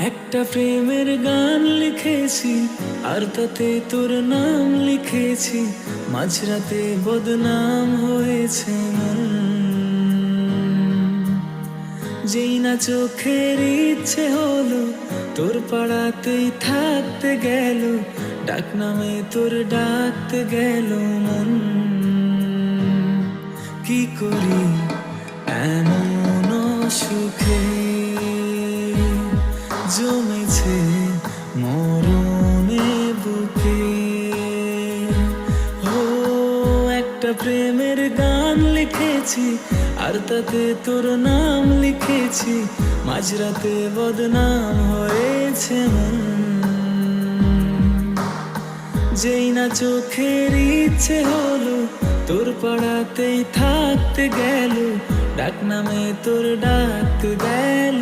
একটা প্রেমের গান লিখেছি আর তাতে তোর নাম লিখেছি, মাঝরাতে বদনাম হয়েছে মন। যেই না চোখের ইচ্ছে হলো তোর পাড়াতেই থাকতে গেল, ডাক নামে তোর ডাকতে গেল মন। কি করি এমন সুখে জমেছে মরণে বুকে। ও একটা প্রেমের গান লিখেছি আর তাতে তোর নাম লিখেছি, মাঝরাতে বদনাম হয়েছে মন। যেই না চোখের ইচ্ছে হলো তোর পাড়াতেই থাকতে গেল, ডাক নামে তোর ডাকতে গেল।